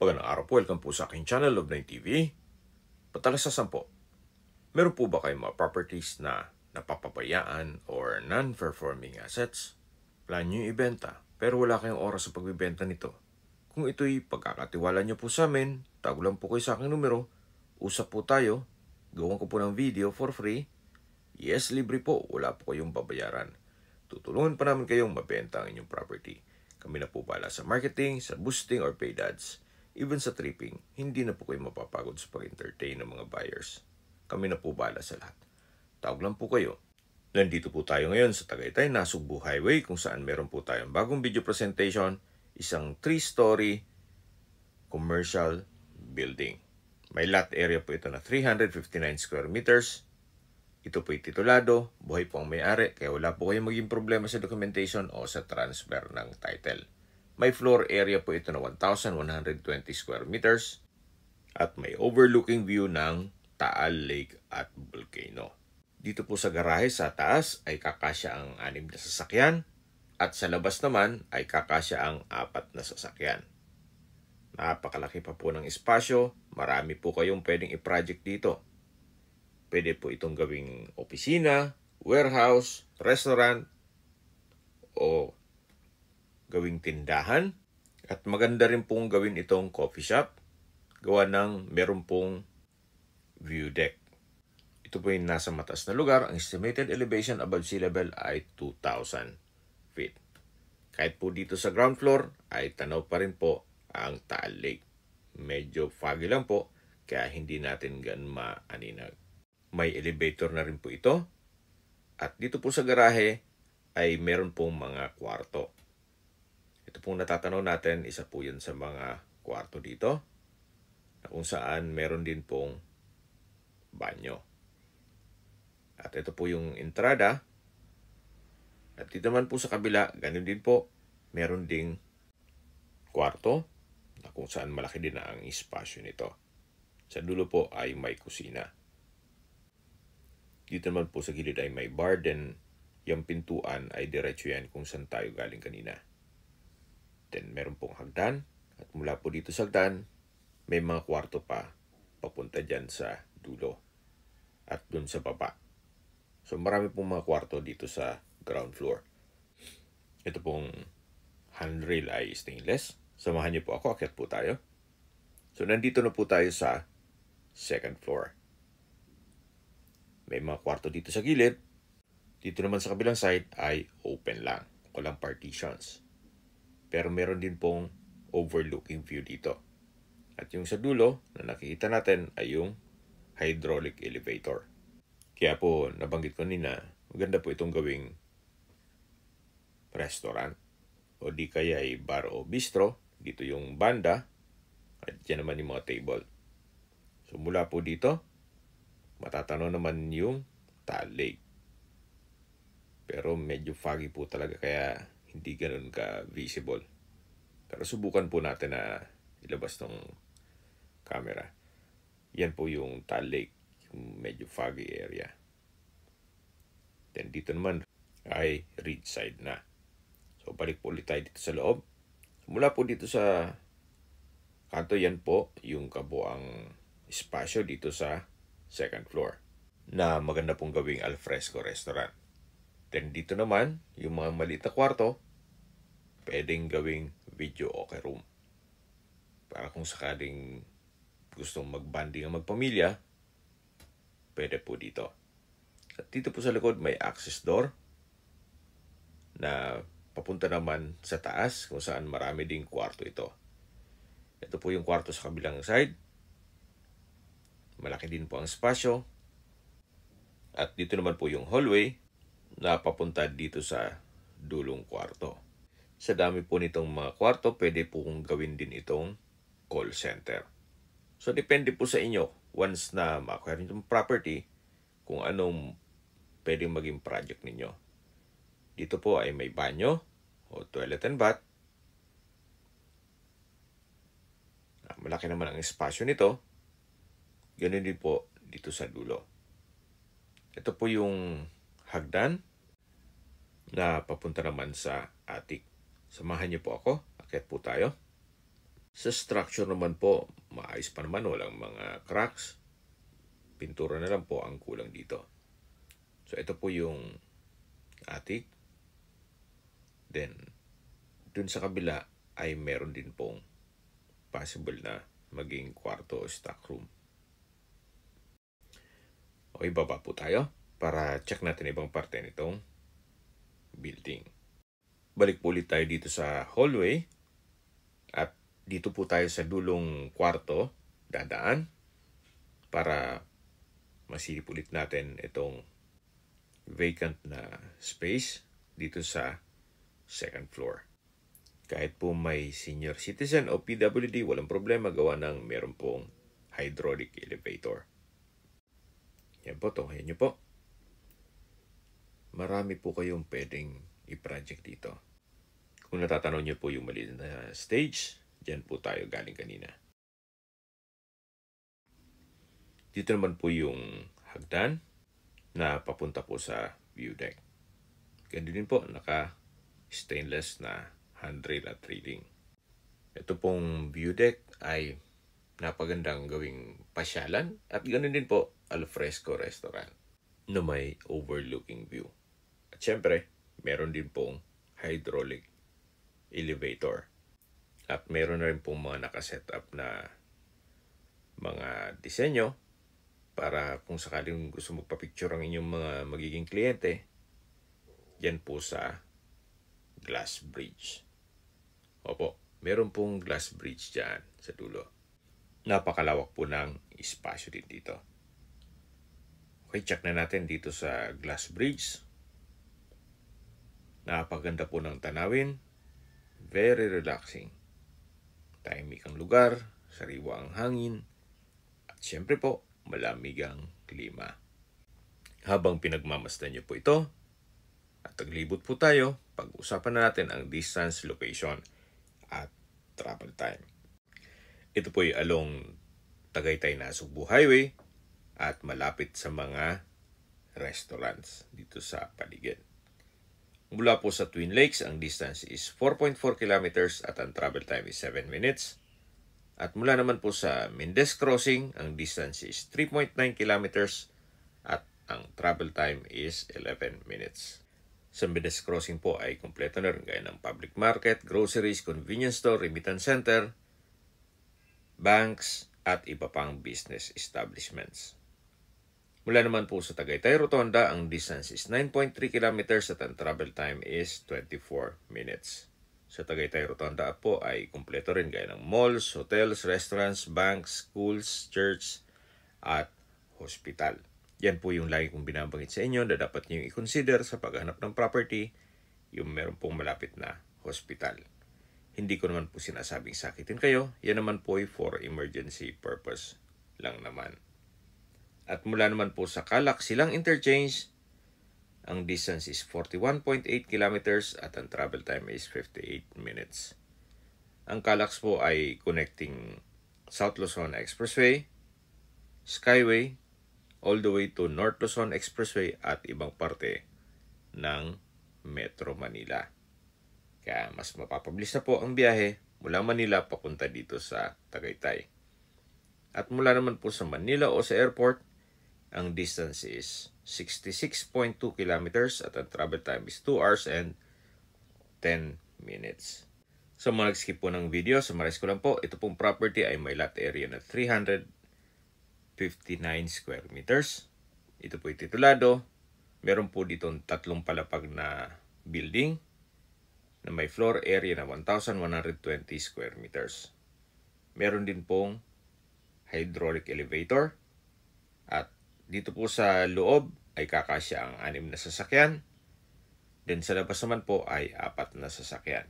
Magandang araw po, welcome po sa aking channel, Love9 TV. Patalasasan po, meron po ba kayong mga properties na napapabayaan or non-performing assets? Plan nyo yung ibenta, pero wala kayong oras sa pagbibenta nito. Kung ito'y pagkakatiwala nyo po sa amin, tago lang po kayo sa aking numero, usap po tayo, gawan ko po ng video for free. Yes, libre po, wala po kayong babayaran. Tutulungan pa namin kayong mabenta ang inyong property. Kami na po pala sa marketing, sa boosting or paid ads. Even sa tripping, hindi na po kayo mapapagod sa pag-entertain ng mga buyers. Kami na po bala sa lahat. Tawag lang po kayo. Nandito po tayo ngayon sa Tagaytay, Nasugbu Highway, kung saan meron po tayong bagong video presentation, isang 3-story commercial building. May lot area po ito na 359 square meters. Ito po'y titulado, buhay po ang may-ari, kaya wala po kayong maging problema sa documentation o sa transfer ng title. May floor area po ito na 1,120 square meters at may overlooking view ng Taal Lake at Volcano. Dito po sa garahe sa taas ay kakasya ang 6 na sasakyan at sa labas naman ay kakasya ang 4 na sasakyan. Napakalaki pa po ng espasyo, marami po kayong pwedeng i-project dito. Pwede po itong gawing opisina, warehouse, restaurant, o gawing tindahan. At maganda rin pong gawin itong coffee shop. Gawa ng meron pong view deck. Ito po yung nasa mataas na lugar. Ang estimated elevation above sea level ay 2,000 feet. Kahit po dito sa ground floor ay tanaw pa rin po ang Taal Lake. Medyo foggy lang po kaya hindi natin gan maaninag. May elevator na rin po ito. At dito po sa garahe ay meron pong mga kwarto. Ito pong natatanaw natin, isa po yan sa mga kwarto dito. Na kung saan meron din pong banyo. At ito po yung entrada. At dito naman po sa kabila, ganun din po. Meron ding kwarto na kung saan malaki din ang espasyo nito. Sa dulo po ay may kusina. Dito naman po sa gilid ay may bar, then yung pintuan ay diretso yan kung saan tayo galing kanina. Then meron pong hagdan, at mula po dito sa hagdan, may mga kwarto pa papunta dyan sa dulo at dun sa baba. So marami pong mga kwarto dito sa ground floor. Ito pong handrail ay stainless. Samahan niyo po ako, akyat po tayo. So nandito na po tayo sa second floor. May mga kwarto dito sa gilid. Dito naman sa kabilang side ay open lang. Walang partitions. Pero meron din pong overlooking view dito. At yung sa dulo na nakikita natin ay yung hydraulic elevator. Kaya po nabanggit ko nina, maganda po itong gawing restaurant. O di kaya ay bar o bistro. Dito yung banda. At dyan naman yung mga table. So mula po dito, matatanaw naman yung Taal Lake. Pero medyo foggy po talaga kaya hindi ganun ka-visible. Pero subukan po natin na ilabas ng camera. Yan po yung Taal Lake, yung medyo foggy area. Then dito naman ay ridge side na. So balik po ulit tayo dito sa loob. Mula po dito sa kanto, yan po yung kabuang espasyo dito sa second floor na maganda pong gawing alfresco restaurant. Then dito naman, yung mga maliit na kwarto, pwedeng gawing video okay room. Para kung sakaling gustong mag-bonding ang magpamilya, pwede po dito. At dito po sa likod may access door na papunta naman sa taas kung saan marami ding kwarto ito. Ito po yung kwarto sa kabilang side. Malaki din po ang espasyo. At dito naman po yung hallway na papunta dito sa dulong kwarto. Sa dami po nitong mga kwarto, pwede po kong gawin din itong call center. So depende po sa inyo once na ma-acquire nyo yung property kung anong pwedeng maging project ninyo. Dito po ay may banyo o toilet and bath. Malaki naman ang espasyo nito. Ganun din po dito sa dulo. Ito po yung hagdan na papunta naman sa attic. Samahan niyo po ako. Akyat po tayo. Sa structure naman po, maayos pa naman, walang mga cracks. Pintura na lang po ang kulang dito. So ito po yung attic. Then, dun sa kabila ay meron din pong possible na maging kwarto o stock room. Okay, baba po tayo para check natin ibang parte nitong building. Balik po ulit tayo dito sa hallway. At dito po tayo sa dulong kwarto dadaan para masilip ulit natin itong vacant na space dito sa second floor. Kahit po may senior citizen o PWD, walang problema gawa ng meron pong hydraulic elevator. Yan po, tunghayan nyo po. Marami po kayong pwedeng i-project dito. Kung natatanaw nyo po yung maliit na stage, dyan po tayo galing kanina. Dito naman po yung hagdan na papunta po sa view deck. Ganun din po, naka-stainless na handrail at railing. Ito pong view deck ay napagandang gawing pasyalan at ganun din po alfresco restaurant na may overlooking view. At syempre, meron din pong hydraulic elevator. At meron na rin pong mga nakasetup na mga disenyo para kung sakaling gusto magpa-picture ang inyong mga magiging kliyente, yan po sa glass bridge. Opo, meron pong glass bridge dyan sa dulo. Napakalawak po ng espasyo din dito. Okay, check na natin dito sa glass bridge. Napaganda po ng tanawin. Very relaxing. Tahimik ang lugar, sariwa ang hangin, at syempre po, malamig ang klima. Habang pinagmamasdan niyo po ito, at taglibot po tayo, pag-usapan natin ang distance, location, at travel time. Ito po ay along Tagaytay-Nasugbu Highway at malapit sa mga restaurants dito sa paligid. Mula po sa Twin Lakes, ang distance is 4.4 kilometers at ang travel time is 7 minutes. At mula naman po sa Mendez Crossing, ang distance is 3.9 kilometers at ang travel time is 11 minutes. Sa Mendez Crossing po ay kumpleto na rin gaya ng public market, groceries, convenience store, remittance center, banks, at iba pang business establishments. Mula naman po sa Tagaytay Rotonda, ang distance is 9.3 kilometers at ang travel time is 24 minutes. Sa Tagaytay Rotonda po ay kumpleto rin gaya ng malls, hotels, restaurants, banks, schools, church, at hospital. Yan po yung lagi kong binabanggit sa inyo na dapat nyo i-consider sa paghanap ng property, yung meron pong malapit na hospital. Hindi ko naman po sinasabing sakitin kayo, yan naman po ay for emergency purpose lang naman. At mula naman po sa Calac Silang Interchange, ang distance is 41.8 kilometers at ang travel time is 58 minutes. Ang Calac po ay connecting South Luzon Expressway, Skyway, all the way to North Luzon Expressway at ibang parte ng Metro Manila. Kaya mas mapapabilis na po ang biyahe mula Manila papunta dito sa Tagaytay. At mula naman po sa Manila o sa airport, ang distance is 66.2 kilometers at ang travel time is 2 hours and 10 minutes. Sa mga nag-skip po ng video, summarize ko lang po, ito pong property ay may lot area na 359 square meters. Ito po ay titulado. Meron po dito 3 palapag na building na may floor area na 1,120 square meters. Meron din pong hydraulic elevator at dito po sa loob ay kakasya ang 6 na sasakyan. Then sa labas naman po ay 4 na sasakyan.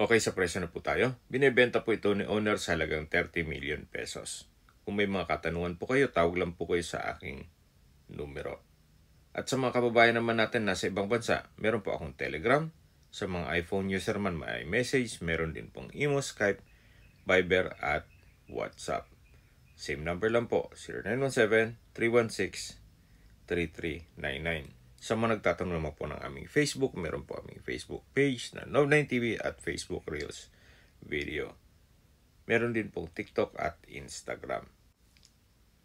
Okay, sa presyo na po tayo. Binibenta po ito ni owner sa halagang 30 million pesos. Kung may mga katanungan po kayo, tawag lang po kayo sa aking numero. At sa mga kababayan naman natin nasa ibang bansa, meron po akong Telegram. Sa mga iPhone user man may message, meron din pong Imo, Skype, Viber at WhatsApp. Same number lang po, 0917-316-3399. Sa mga nagtatanong naman po ng aming Facebook, meron po aming Facebook page na Nov9TV at Facebook Reels video. Meron din pong TikTok at Instagram.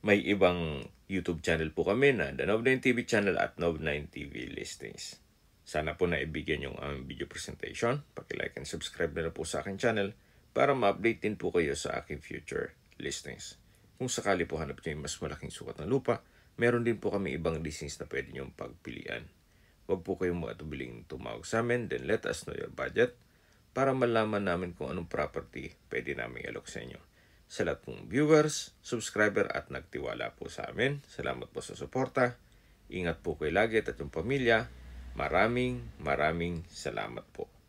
May ibang YouTube channel po kami na The Nob9 TV channel at Nob9 TV Listings. Sana po naibigyan yung aming video presentation. Paki-like and subscribe na po sa aking channel para ma-update din po kayo sa aking future listings. Kung sakali po hanap nyo yung mas malaking sukat ng lupa, meron din po kami ibang listings na pwede nyong pagpilian. Huwag po kayong makatubiling tumawag sa amin, then let us know your budget para malaman namin kung anong property pwede namin i-alok sa inyo. Sa lahat pong viewers, subscriber at nagtiwala po sa amin, salamat po sa suporta. Ingat po kayo lagi at yung pamilya. Maraming salamat po.